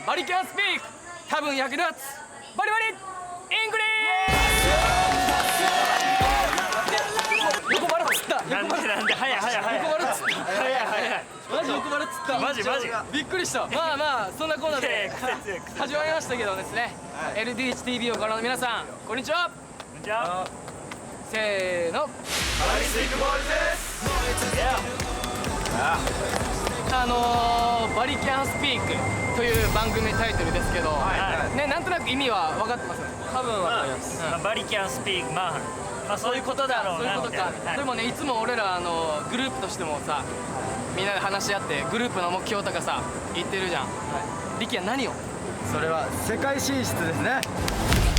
バリキャンスピーク多分役立つバリバリイングリッシュ。横腹つった。なんで早い早い早い。横腹つった。早い早い。マジ横腹つった。マジ。びっくりした。まあまあそんなコーナーで始まりましたけどですね。LDHTV をご覧の皆さんこんにちは。こんにちは。せーの。バリスティックボールです。バリキャンスピークという番組タイトルですけど、ね、なんとなく意味は分かってますね。多分分かります。バリキャンスピーク、まあそういうことだろうなみたいな。でもね、いつも俺らグループとしてもさ、みんなで話し合ってグループの目標とかさ言ってるじゃん。リキは何を？それは世界進出ですね。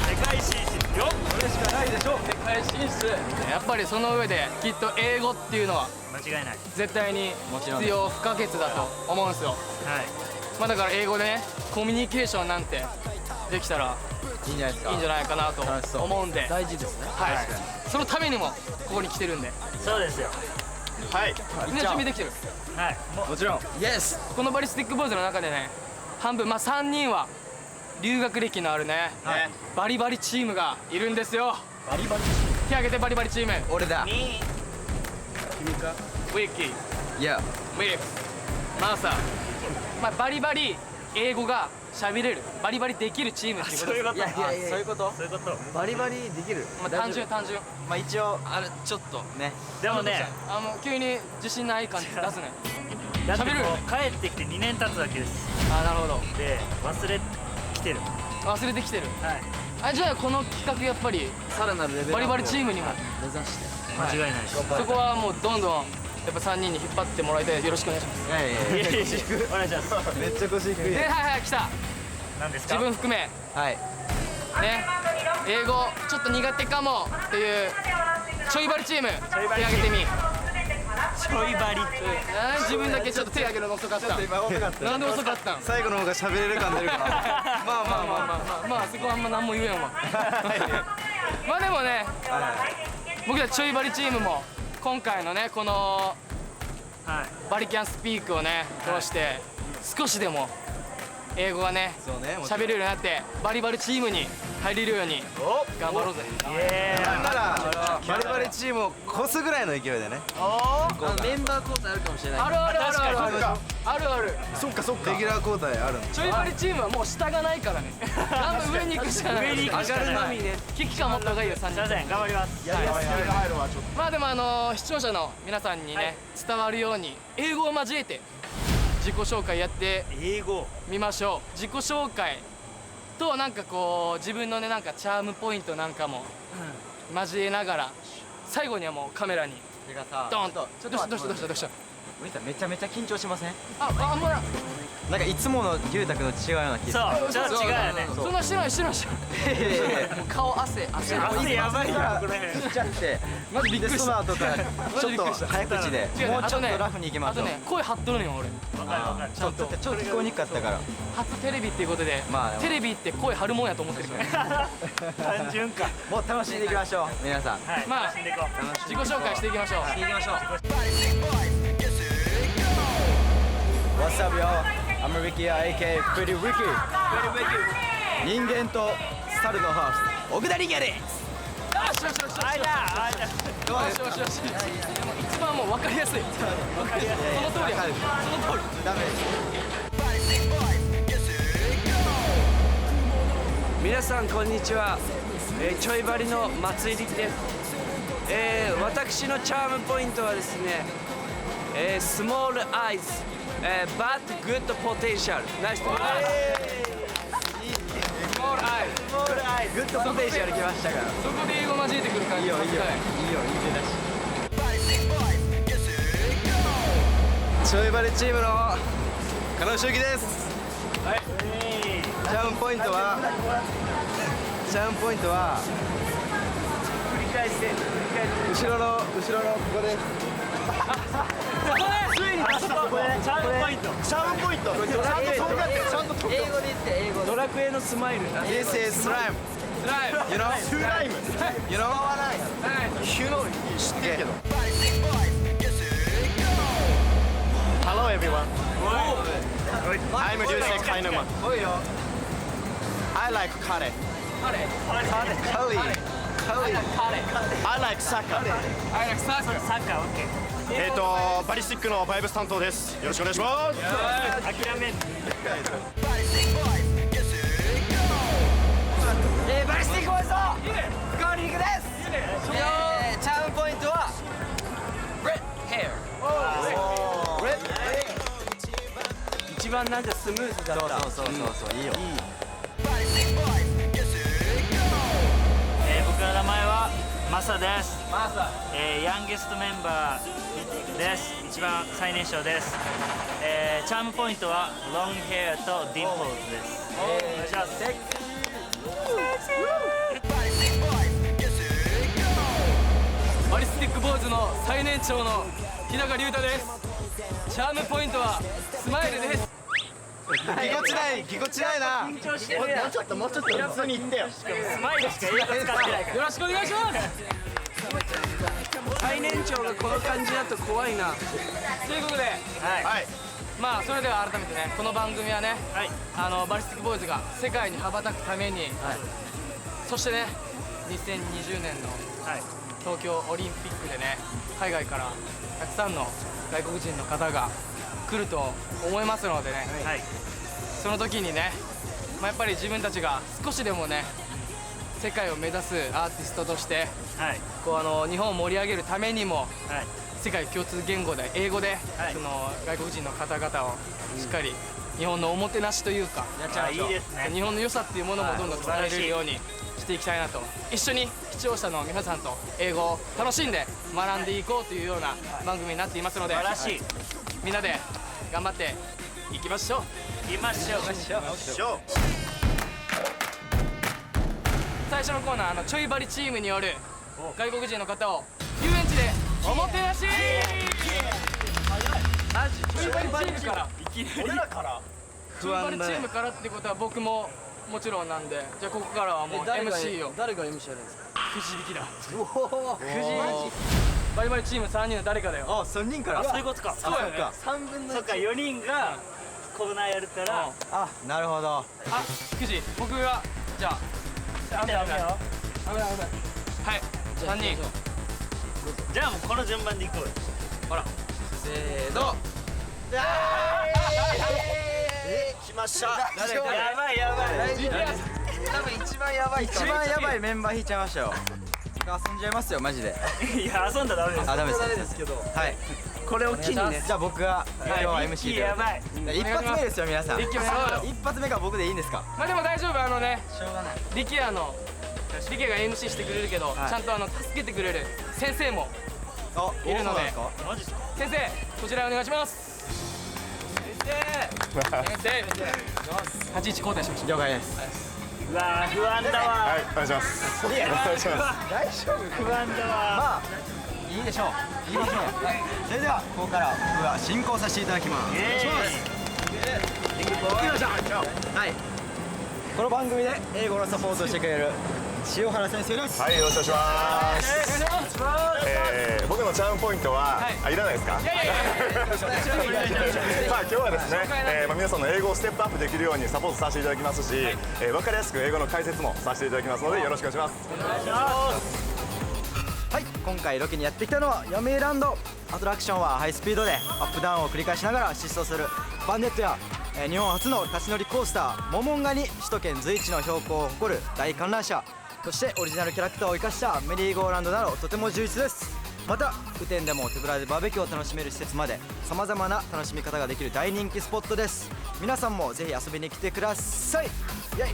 世界進出よ。それしかないでしょう。世界進出。やっぱりその上できっと英語っていうのは間違いない。絶対に必要不可欠だと思うんですよ。はい。まあだから英語でねコミュニケーションなんてできたらいいんじゃないですか。いいんじゃないかなと思うんで、大事ですね。はい。そのためにもここに来てるんで、そうですよ。はい。みんな準備できてる。はい。もちろん。イエス。このバリスティックボーイズの中でね、半分まあ3人は留学歴のあるね、バリバリチームがいるんですよ。バリバリ。手挙げてバリバリチーム。俺だ。にウィッキー、いや。ウィリックス、マーサー。まあバリバリ英語が喋れる、バリバリできるチームっていうことです。そういうこと。いやそういうこと。そういうこと。バリバリできる。まあ単純。まあ一応ちょっとね。でもね、急に自信ない感じ出すね。だっても喋れるう帰ってきて2年経つわけです。なるほど。で忘れきてる。忘れてきてる。はい。じゃあこの企画やっぱりさらなるレベルバリバリチームにも目指して。間違いないです。そこはもうどんどんやっぱ3人に引っ張ってもらいたい。よろしくお願いします。いやいやいや。お願いします。めっちゃ腰低い。で、はい来た。何ですか。自分含めはい。ね、英語ちょっと苦手かもっていうちょいバリチーム手挙げてみ。ちょいバリ。自分だけちょっと手挙げるの遅かったん。今遅かった。なんで遅かったん。最後の方が喋れる感出るから。まあそこはあんま何も言えんわ。まあでもね、僕たちちょいバリチームも今回のねこのバリキャンスピークをね通して少しでも英語がね喋れるようになってバリバリチームに入れるように頑張ろうぜ。なんならバリバリチームを越すぐらいの勢いでね。メンバー交代あるかもしれない。ある。そっかレギュラー交代あるの。ちょいバリチームはもう下がないからね。ガン上に行くしかない。上に行くしかない。上がるのみね。危機感持った方がいいよ3人。すいません、頑張ります。まあでも視聴者の皆さんにね伝わるように英語を交えて自己紹介やって英語みましょう。自己紹介となんかこう自分のねなんかチャームポイントなんかも交えながら最後にはもうカメラにドーンと。どうしたお兄さんめちゃめちゃ緊張しません？もうなんかいつもの龍太くんの違うような気がそう、ちょっと違うよね。そんなしてない顔汗やばいよこれ。しちゃってマジびっくりした。その後からちょっと早口でもうちょっとラフに行きましょう。声張っとるのよ俺。わかる。ちょっと聞こえにくかったから初テレビっていうことでまあテレビって声張るもんやと思ってるから単純か。もう楽しんでいきましょう皆さん。はい。まあ楽しんでいこう。自己紹介していきましょう。What's up, yo? I'm Ricky, aka Pretty Ricky. 人間と猿のハーフ、奥田リゲです。あいだ。よし。一番もう分かりやすい。その通りや。その通り。ダメです。皆さんこんにちは、ちょいバリの松井力です。私のチャームポイントはですね、スモールアイズ、バッドグッドポテンシャル。ナイスと思います。スモールアイグッドポテンシャル来ましたから。そこで英語交えてくる感じ。いいよいいだし。ちょいバリチームの加納周輝です。はい。チャームポイントは繰り返して後ろのここです。ついに出した。これチャームポイント。ちゃんと英語で言って英語。ドラクエのスマイル。 This is slime. You know? You know?知ってるけど。Hello everyone. I'm Ryusei Kainuma. I like curry. Curry. I like soccer. サッカー OK バリスティックのバイブス担当です。よろしくお願いします。諦めんバリスティックボーイズの福岡リーグです。チャームポイントは Red Hair。一番なんかスムーズだった。そういいよ。僕の名前はマサです。ヤンゲストメンバーです。一番最年少です。チャームポイントはロングヘアとディンポーズです。お願いします。バリスティックボーイズの最年長の日高龍太です。チャームポイントはスマイルです。ぎこちないな。緊張してるやん。もうちょっと普通に言ってよ。スマイルしか英語使ってないからよろしくお願いします。最年長がこの感じだと怖いな。ということで、まあそれでは改めてね、この番組はね、バリスティックボーイズが世界に羽ばたくために、そしてね、2020年の東京オリンピックでね、海外からたくさんの外国人の方が来ると思いますのでね、その時にね、やっぱり自分たちが少しでもね、世界を目指すアーティストとして、こう日本を盛り上げるためにも、世界共通言語で英語で、その外国人の方々をしっかり日本のおもてなしというか、いいですね。日本の良さっていうものもどんどん伝えれるようにしていきたいなと、一緒に視聴者の皆さんと英語を楽しんで学んでいこうというような番組になっていますので、みんなで頑張っていきましょう。最初のコーナー、ちょいバリチームによる外国人の方を遊園地でおもてなし。ちょいバリチームから、俺らからちょいバリチームからってことは僕ももちろんなんで、じゃあここからはもう MC を。誰が MC やるんですか？くじ引きだ。くじバリバリチーム3人の誰かだよ。あ、3人から。そういうことか。そうやね。 3分のそっか、4人がコーナーやるから。あ、なるほど。あ、くじ僕がじゃあはい、3人。じゃあもうこの順番でいこうよ。ほら、せーの。来ました。やばい。多分一番やばいメンバー引いちゃいましたよ。遊んじゃいますよマジで。いや、遊んだらダメです。あ、ダメですけど。はい。これを機にね。じゃあ僕が今日は MC で。やばい。一発目ですよ皆さん。一発目が僕でいいんですか？まあでも大丈夫、しょうがない。リキが MC してくれるけど、ちゃんと助けてくれる先生もいるので、マジっすか？先生こちらお願いします。先生立ち位置交代しましょう。了解です。うわー、不安だわ。はい、お願いします。大丈夫。不安だわ。まあいいでしょう。言いましょう。それではここから僕は進行させていただきます。お願いします。はい。この番組で英語のサポートをしてくれる塩原先生です。はい、よろしくお願いします。僕のチャームポイントは、いらないですか？いやまあ今日はですね、皆さんの英語をステップアップできるようにサポートさせていただきますし、分かりやすく英語の解説もさせていただきますのでよろしくお願いします。はい、今回ロケにやってきたのはヤミーランド。アトラクションはハイスピードでアップダウンを繰り返しながら疾走するバンデットや、日本初の立ち乗りコースターモモンガに首都圏随一の標高を誇る大観覧車、そしてオリジナルキャラクターを生かしたメリーゴーランドなどとても充実です。また雨天でも手ぶらでバーベキューを楽しめる施設までさまざまな楽しみ方ができる大人気スポットです。皆さんもぜひ遊びに来てください。イエイ。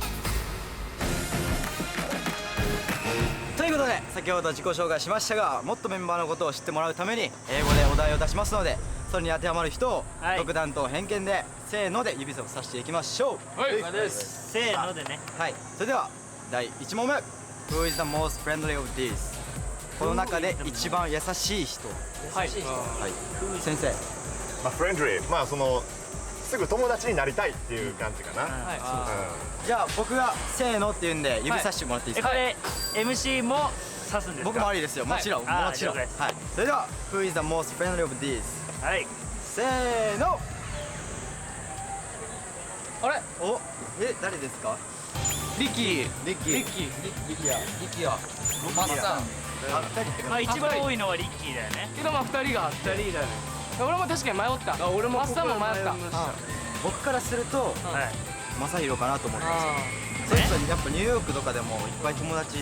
ということで先ほど自己紹介しましたが、もっとメンバーのことを知ってもらうために英語でお題を出しますので、それに当てはまる人を独断と偏見でせーので指さしていきましょう。はい、せーのでね。はい、それでは第1問目 Who is the most friendly of these？ この中で一番優しい人。はい、先生。まあフレンドリー、まあすぐ友達になりたいっていう感じかな。じゃあ僕がせーのって言うんで指さしてもらっていいですか？これ MC も指すんですか？僕もありですよ、もちろん、もちろん。はい、それでは Who is the most friendly of these？ はい、せーの。あれお誰ですか？リッキーリッキーリッキーリキヤリッキーやマッサンあ、2人ってまあ一番多いのはリッキーだよね。けどまあ2人が2人だね。俺も確かに迷った。俺もマッサンも迷った。僕からするとはい。正宏かなと思ってますそれこそやっぱニューヨークとかでもいっぱい友達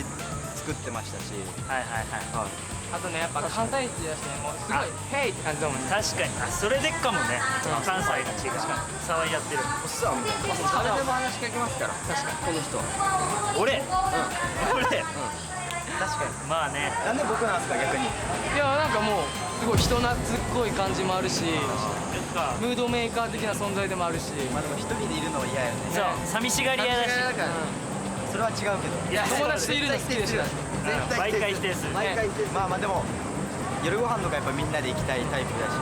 作ってましたしはいはいはい。あとねやっぱ関西人だしねもうすごいヘイって感じだもんね。確かに。あ、それでっかもね。関西の血が騒いやってる。おっさんみたいな誰でも話しかけますから。確かにこの人。俺。俺。確かにまあね。なんで僕なんですか逆にいやなんかもうすごい人懐っこい感じもあるしそっか。ムードメーカー的な存在でもあるしまあでも一人でいるのは嫌よねそう。寂しがり屋だし。それは違うけどいや友達といるの好きでしょ。毎回否定する。毎回まあまあでも夜ご飯とかやっぱみんなで行きたいタイプだし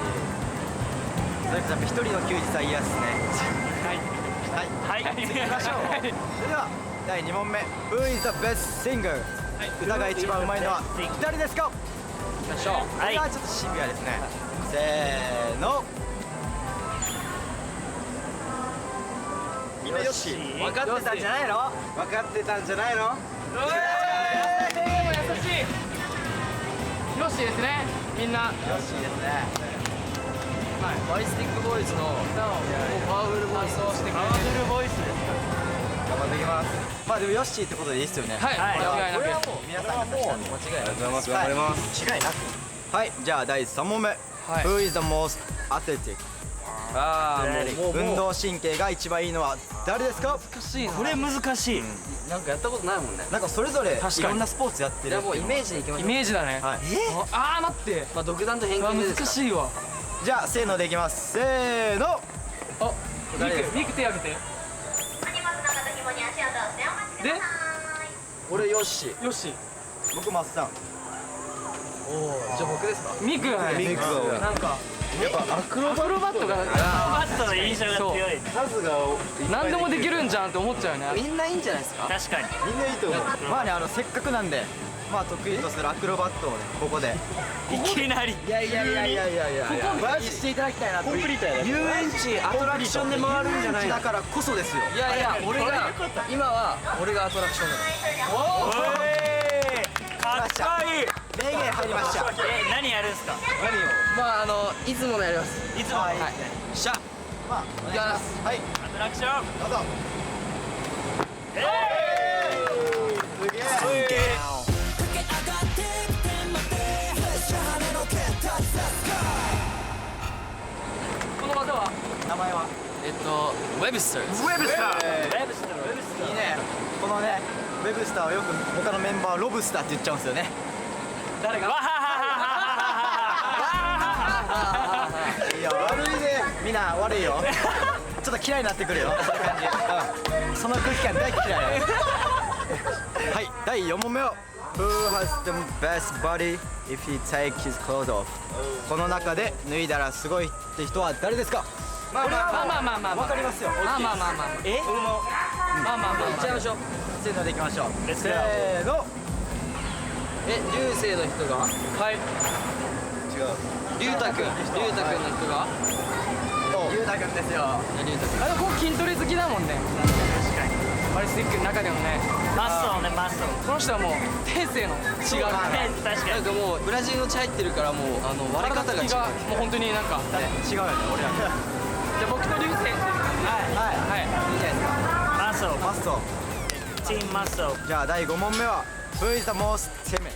それこそやっぱ一人の休日は嫌っすねはいはい。行きましょうそれでは第2問目 Who is the best singer 歌が一番うまいのは誰ですかよいしょ。これはちょっとシビアですねせーのみんなよし分かってたんじゃないの分かってたんじゃないの優しいヨッシーですねみんなよしですねバイスティックボーイズのパワフルボイスをしてくれパワフルボイスです頑張っていきますまあでもヨッシーってことでいいっすよねはいはい間違いなく皆さんが間違いなく間違いない。ありがとうございます頑張ります違いなくはいじゃあ第3問目 Who is the most athletic ああもう運動神経が一番いいのは誰ですか難しいなこれ難しい。なんかやったことないもんね。なんかそれぞれい確かにろんなスポーツやってるじゃあもうイメージでいきましイょう。メージだねはいあー待ってまあ独断と偏うわ見でですか。難しいわじゃあせーのでいきますせーのあ誰ですかミク手挙げてで俺ヨッシー。ヨッシー僕マッサンおお。じゃあ僕ですか。ミクがねミクが多いなんかやっぱアクロアクロバットがバットの印象が強い。数が何でもできるんじゃんって思っちゃうよねみんないいんじゃないですか。確かに。みんないいと思うまあねせっかくなんでまあ得意とするアクロバットをねここでいきなり。いやマジしていただきたいなコンプリートや遊園地アトラクションで回るんじゃないの。だからこそですよいやいや俺が今は俺がアトラクションだかおい。かっこいい。名言入りました何やるんすか。ら。まあいつものやります。いつも。はいしゃ。まあいきます。はいアトラクション。どうぞすげえすげえ。この技は名前はウェブスターズ。ウェブスター。いいねこのねウェブスターはよく他のメンバーはロブスターって言っちゃうんですよね誰がわははははは。いや悪いねみんな悪いよちょっと嫌いになってくるよそういう感じ、うん、その空気感大嫌いはい第4問目は Who has the best body if he take his clothes off この中で脱いだらすごいって人は誰ですかまあまあまあまあまあわかりますよまあまあまあまあえまあまあまあいっちゃいましょう。せーのでいきましょう Let's せ go ーの流星の人が。はい違う龍太くんの人が。ゆうたくんですよ龍太くん。あでもここ筋トレ好きだもんね確かに。バリスティックの中でもねマッソねマッソ。この人はもう天性の違うね確かに。なんかもうブラジルの血入ってるからもう割れ方が違う。体つきがもう本当になんか違うよね俺らじゃあ僕と流星っていう感じはいいいじゃないですかマッソ。マストチームマッソ。じゃあ第5問目は Who is the most timid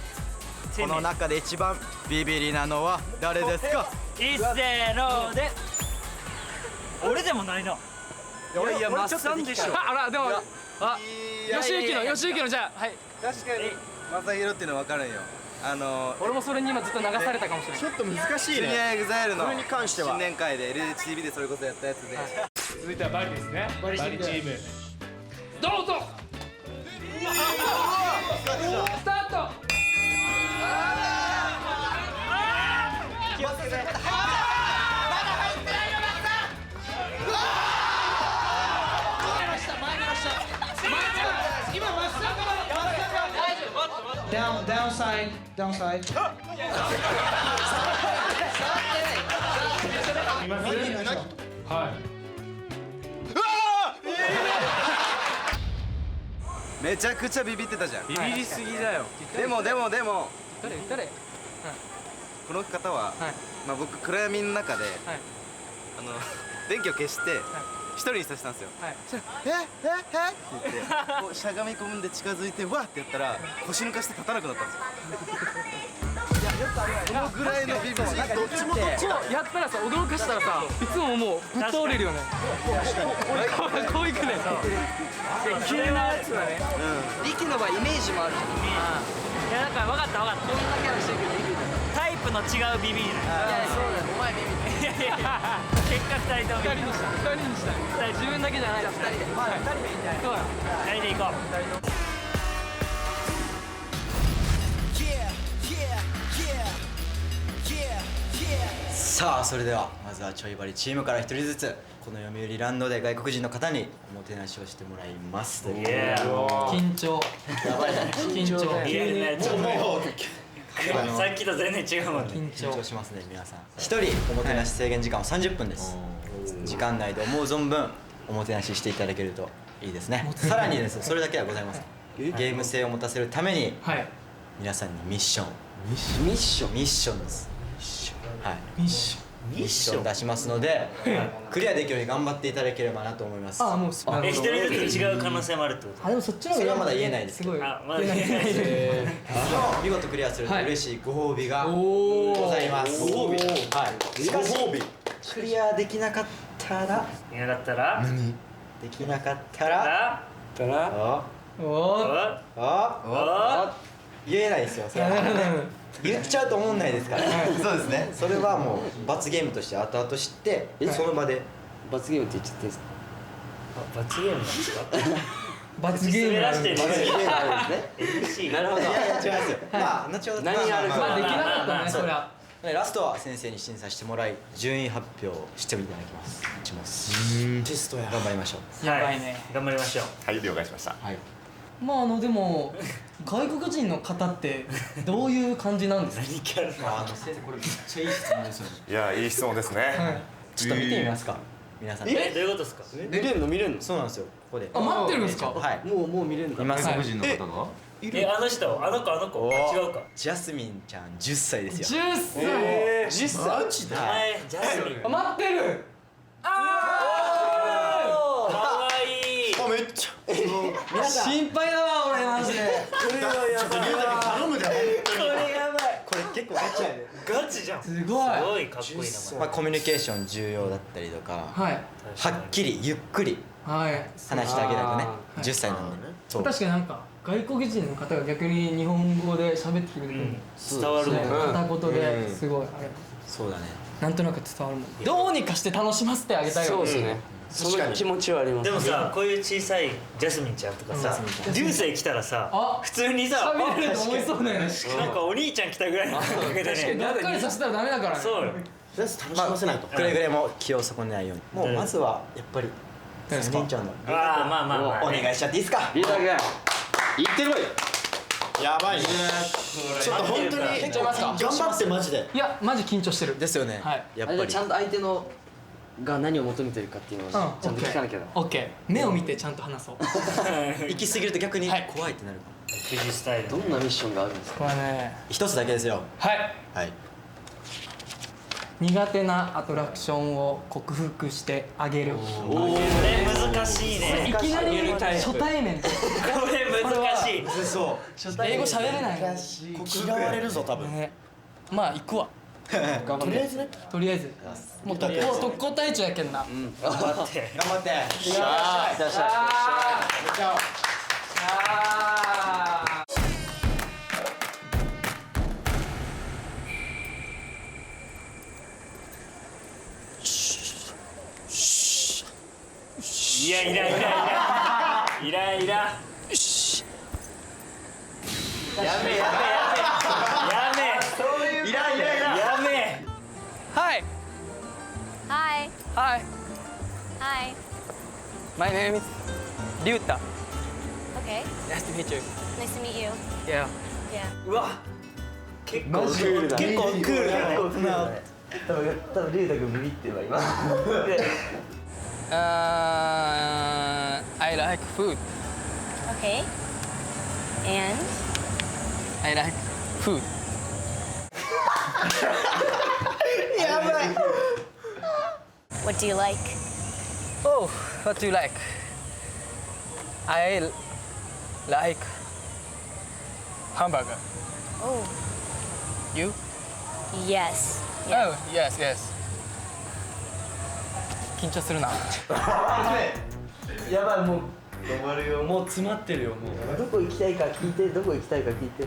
チームこの中で一番ビビりなのは誰ですかいっせーので。俺でもないな。いやマッサンでしょ。あらでもあ吉行のじゃあはい確かに正宏っていうの分かるんよ俺もそれに今ずっと流されたかもしれないちょっと難しいねジュニアエグザイルのそれに関しては新年会で LHTV でそれこそやったやつで続いてはバリですねバリチームどうぞスタート気をつけてはいめちゃくちゃビビってたじゃん。ビビりすぎだよ。でも誰この方は、はいまあ僕暗闇の中で、はい電気を消して一人にさせたんですよ。はいそしたらって言ってこうしゃがみ込んで近づいてわーってやったら腰抜かして立たなくなったんですよ。このぐらいのビビりどっちもどっちそうやったらさ驚かしたらさいつももうぶっ倒れるよねこういくね急なやつはね。リキの場合イメージもある。いやだから分かった分かった。こんなキャラしてるけどビビる。タイプの違うビビりね。いやそうだよ。お前ビビる。いやいや結果2人とも二人にしたい自分だけじゃない二人で。まあ二人でいいんじゃない。そうや2人で行こう。さあそれではまずはちょいバリチームから一人ずつこの読売ランドで外国人の方におもてなしをしてもらいますということで緊張緊張いやねちょっとあのさっきと全然違うもんね。緊張しますね皆さん一人おもてなし制限時間は30分です時間内で思う存分おもてなししていただけるといいですねさらにですねそれだけはございませんゲーム性を持たせるためにはい皆さんにミッションミッション。ミッションですはいミッシミッション出しますのでクリアできるように頑張っていただければなと思いますョンもう一人ずつ違う可能性もあるってこと。あでもそっちのそれはまだ言えないですすごいあまだ言えない見事クリアすると嬉しいご褒美がおございますご褒美はいしかしクリアできなかったらいなかったらできなかったらあおおーあ言えないですよそれは言っちゃうと思んないですからそうですね。それはもう罰ゲームとして後々知ってその場で罰ゲームって言っちゃっていいですか。罰ゲームなんですか。罰ゲーム滑らしてる。罰ゲームあるんですね。 MC なるほど。いやいや違いますよまあ後ほど何があるかまあできなかったねそうそりゃラストは先生に審査してもらい順位発表していただきますしますテストや頑張りましょうやばいね頑張りましょう。はい、了解しました。はいまあでも外国人の方ってどういう感じなんですか何キャラ先生これめっちゃいい質問ですよねいや、いい質問ですね。はいちょっと見てみますか皆さんどういうことですか。見れんの見れんの。そうなんですよここであ待ってるんですかはいもう見れんの。いますはい人の方があの人あの子違うか。ジャスミンちゃん10歳ですよ10歳10歳。名前ジャスミン。あ待ってるかわいい。あめっちゃ皆さん心配だわ俺マジで頼むでこれやばい。これ結構ガチやでガチじゃん。すごいすごいかっこいい名前。まあコミュニケーション重要だったりとかはいはっきりゆっくりはい話してあげたくねあー10歳なんでそう確かになんか外国人の方が逆に日本語で喋ってくれる伝わると、ね。片言ですごいあれそうだねなんとなく伝わるもんどうにかして楽しませてあげたいよそうですね。その気持ちはあります。でもさ、こういう小さいジャスミンちゃんとかさ、流星来たらさあ、普通にさ、喋れると思いそうだよねなんかお兄ちゃん来たぐらいの感覚でね。がっかりさせたらダメだからねそうよ。とりあえず楽しませないとくれぐれも気を損ねないようにもうまずはやっぱり誰ですか3人ちゃんのああ、まあまあまあ。お願いしちゃっていいですかリーダー君言ってこい。やばいねちょっと本当に待ってるからますか頑張ってマジでいやマジ緊張してるですよねはいやっぱりあれちゃんと相手のが何を求めてるかっていうのをちゃんと聞かなきゃだ。オッケー目を見てちゃんと話そう行き過ぎると逆にはい怖いってなるかも富士スタイル。どんなミッションがあるんですか。これね一つだけですよはいはい苦手なアトラクションを克服してあげるこれ難しいいね。きなり初対面でこれ難しい。そう英語喋れない嫌われるぞ多分ねまあ行くわとりあえずねとりあえずもう特攻隊長やけんな待って。頑張ってよっしゃよっしゃ。いやいらんいらんいらん。いらんいらん。やめやめやめ。いらんいらんいらん。やめ。はい Hi. はい Hi. My name is Ryuta Okay. Nice to meet you Nice to meet you. Yeah Yeah. うわ。結構クールだね。結構クールだね。多分リーダー君ビビってるわ今。I like food Okay. And I like food. what do you like? Oh, what do you like? I like hamburger. Oh, You? yes. Yeah. Oh, yes, yes. 緊張するな。やばいもう止まるよもう詰まってるよもうどこ行きたいか聞いてどこ行きたいか聞いて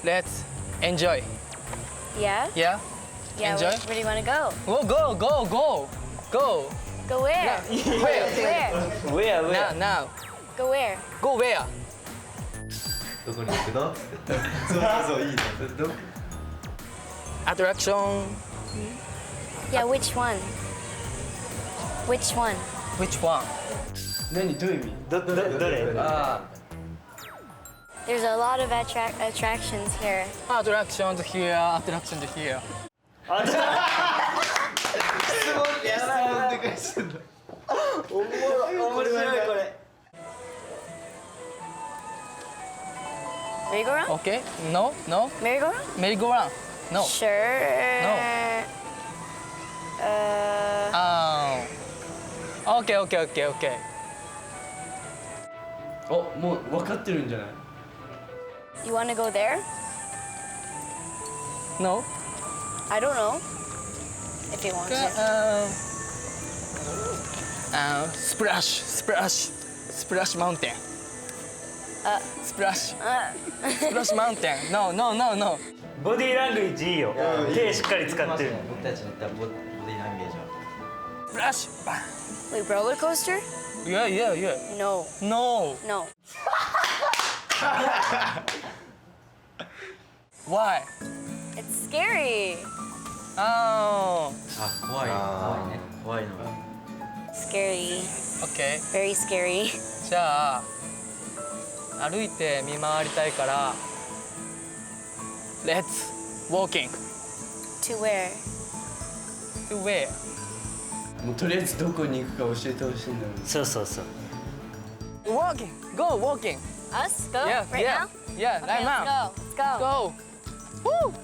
Let's enjoy. Yeah? Yeah? Yeah, Enjoy? where do you want to go? Oh, go, go, go, go. Go where? Where? Where? Now. Go where? Go where? どこに行くのそういいねど Attraction. Yeah, which one? Which one? Which one? 何どういう意味どれあ There's a lot of attractions here. Attraction to here, attraction to here. 面白いこれ Merry-go-round? Okay? No? No? Merry-go-round? Merry-go-round? No. Sure. Okay, okay, okay, okay. おもう分かってるんじゃない You want to go there? No? I don't know. If you want to. Splash, splash, splash mountain. Splash, splash mountain. No, no, no, no. ボディーラングエッジいいよ手しっかり使ってる僕たちの言ったボディランゲージは Splash. Wait, roller coaster? Yeah, yeah, yeah. No. No. No. Why? It's scary. Oh. あ怖いね怖いの Scary. Okay. Very scary. じゃあ歩いて見回りたいから Let's walking To where? to where? もうとりあえずどこに行くか教えてほしいんだよねそうそうそう Walking. Go walking. Us? Go? Yeah, right yeah, now? yeah. Okay, Right now. let's go. Let's go. Go. Woo.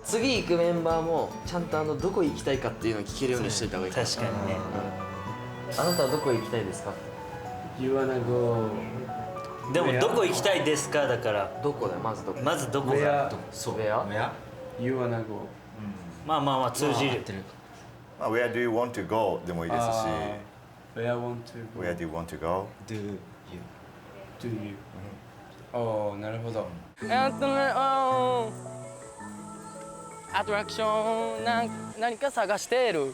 次行くメンバーもちゃんとどこ行きたいかっていうのを聞けるようにしておいた方がいいかも確かにねあなたはどこ行きたいですか You wanna go でもどこ行きたいですかだからどこだよまずどこまずどこが Where そうウェア Where You wanna go まあまあまあ通じるまあ Where do you want to go でもいいですし Where want to go Where do you want to go Do you Do you おーなるほどアトラクション何か探している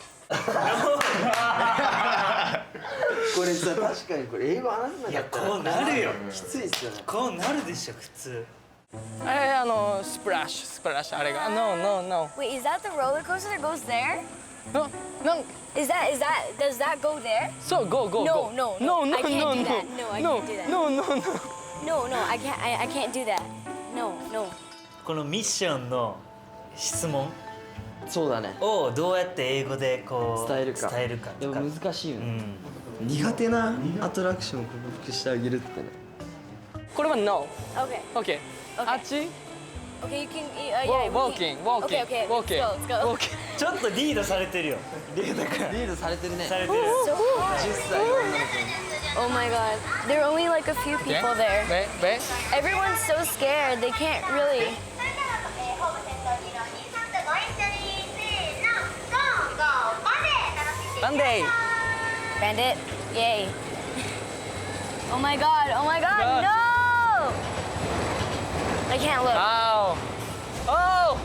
これさ確かにこれ英語話せなかったらこうなるよきついっすよねこうなるでしょ普通スプラッシュスプラッシュあれが No, no, no. Wait, is that the roller coaster that goes there? No, no. Does that go there? So go, go, No, go. no, no, no, no, I can't no, do no, that. No, I no, can't do that. no, no, no. No, no, I can't do that. No, no. このミッションの質問そうだねをどうやって英語でこう伝えるかでも伝えるかとか難しいよね、うん苦手なアトラクションを克服してあげるってねこれは No. Okay. Okay. あっち Okay, you can. Yeah, we Walking, can. walking, Okay, okay. walking. Let's go. Let's go. Walking. ちょっとリードされてるよリードからリードされてるねされてる So hard. 10歳女の子に Oh my god. There are only like a few Okay. people there. Wait. Everyone's so scared. They can't really. ホームセンターにご一緒にせーのゴーゴーバネ楽しんでいきましょう Monday. Bandit. Yay. Oh my god. Oh my god. God. No. I can't look. Ow. Oh.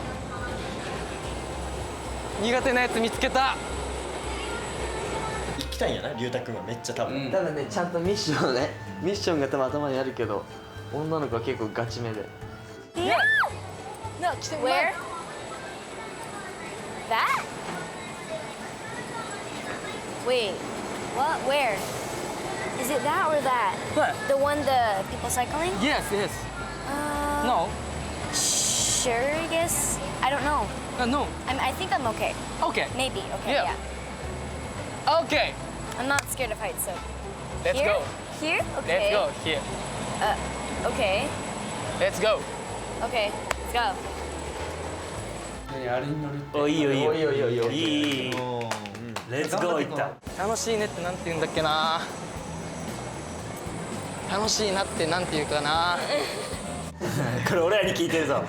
苦手なやつ見つけた。行きたいんやな龍太くんはめっちゃ多分、ただねちゃんとミッションねミッションが多分頭にあるけど女の子は結構ガチめで Yeah. No. Where? That? Wait. What? Where? Is it that or that? What? The one the people cycling? Yes, yes. No. Sure, I guess. I don't know. No. I think I'm okay. Okay. Maybe. Okay. Yeah. Yeah. Okay. I'm not scared of heights, so. Let's Here? go. Here? Let's Okay. go here. Okay. Let's go. Okay, let's go. あれに乗るっておいいよいいよいいよいいよいいよいいいいレッツゴーいった楽しいねってなんて言うんだっけな。楽しいなってなんて言うかな。これ俺らに聞いてるぞ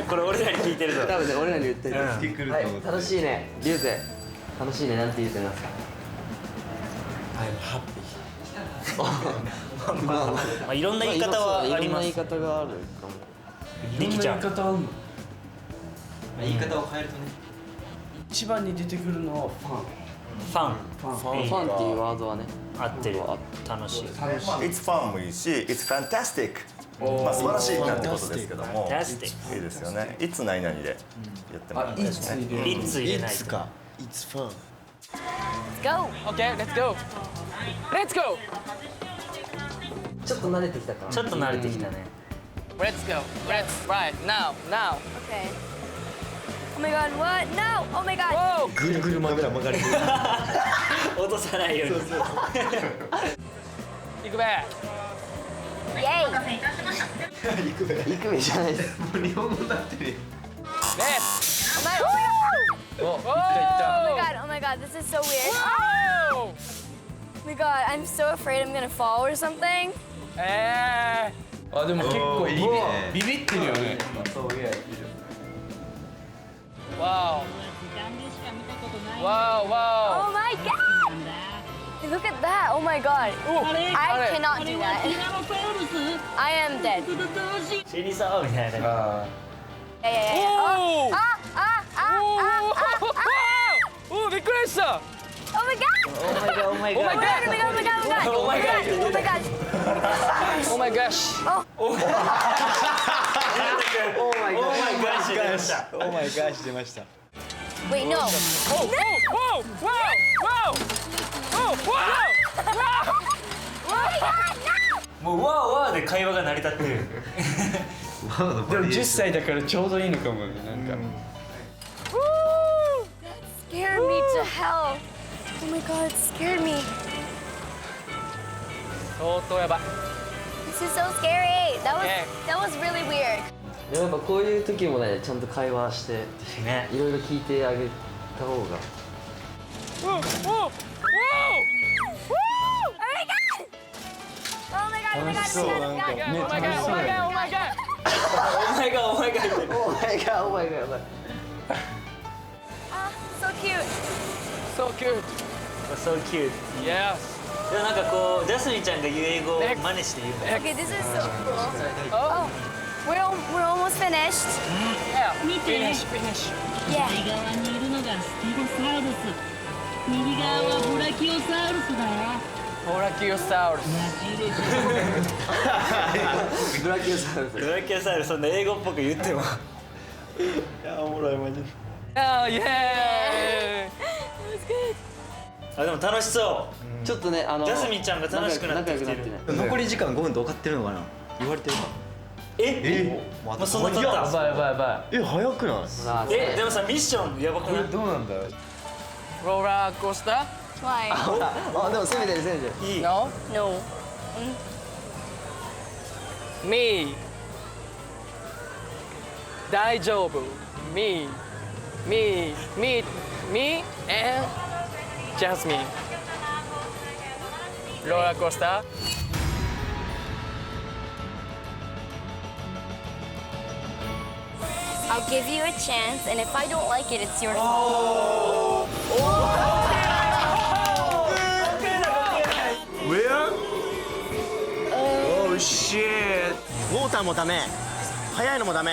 これ俺らに聞いてるぞ多分ね俺らに言ってる、うんはい楽しいねリュウゼ楽しいねなんて言ってますかまあいろんな言い方はありますいろんな言い方があるかもリキちゃんいろんな言い方あるの言い方を変えるとね一番に出てくるのはファンファンっていうワードはね合ってる楽しい It's fun もいいし It's fantastic まあ素晴らしいなんてことですけども Fantastic いいですよねいつ何々でやってもらってですねいつ入れないとか It's fun Let's go. Okay, let's go. Let's go. ちょっと慣れてきたかなちょっと慣れてきたね Let's go. Let's right now. Now. Okay. Oh my god, what? No! Oh my god! Whoa. ぐるぐる曲がる落とさないように行くべ。 Yay! 行くべじゃないですレッツ。 Oh my, oh Oh my god, oh my god, this is so weird. Oh. Oh my god, I'm so afraid I'm gonna fall or something. あでも結構いいねビビってるよね。Wow. Wow, wow. Oh my god! Look at that, oh my god. I cannot do that. I am dead. 死にそうみたいな Yeah, yeah, yeah. yeah. Oh! Oh, ah, ah, ah, ah, ah, ah. おおびっくりした。 Oh my god! Oh my god, oh my Oh my god god, oh my god, oh my god, oh my god. Oh my god. Oh my god. Oh my gosh. Oh, Oh my gosh 出ました Oh my gosh 出ました wait, no. Oh, oh, wow, wow, wow. Oh, wow. Oh my god, no! もうわーわーで会話が成り立ってるでも10歳だからちょうどいいのかもねなんか Scared me to hell. Oh my god, it scared me. 相当やばい。 This is so scary. That Yeah. was really weird. やっぱこういう時もねちゃんと会話してねいろいろ聞いてあげた方が Whoa, whoa, whoa. Oh my god! Oh my god, oh my god, oh my god, oh my god. Oh my god, oh my god, oh my god. お前がお前が言ってる Oh my god, oh my god, oh my god. Ah, so cute. So cute. So cute Yes. でもなんかこうジャスミンちゃんが言う英語を真似して言うの Okay, this is so cool. Oh, Oh, we're almost finished. yeah. Finish, finish. Yeah. 右側にいるのがステゴサウルス、右側はブラキオサウルスだよ。 Brachiosaurus. ブラキオサウルスブラキオサウルスそんな英語っぽく言っても Oh, yeah. That was good. あでも楽しそちょっとねジャスミンちゃんが楽しくなってきてる仲良くなってね残り時間5分って分かってるのかな言われてるかえもうそんな経ったやばいやばいやばえ早くないいほらえでもさミッションやばくないどうなんだ Roller coaster? Why? あでも攻めてる攻めてるいい No. No. Me. 大丈夫。Me. Me. Me. Me and Jasmine. Roller coaster. I'll give you a chance, and if I don't like it, it's your fault. Where? Oh shit ウォーターもダメ速いのもダメ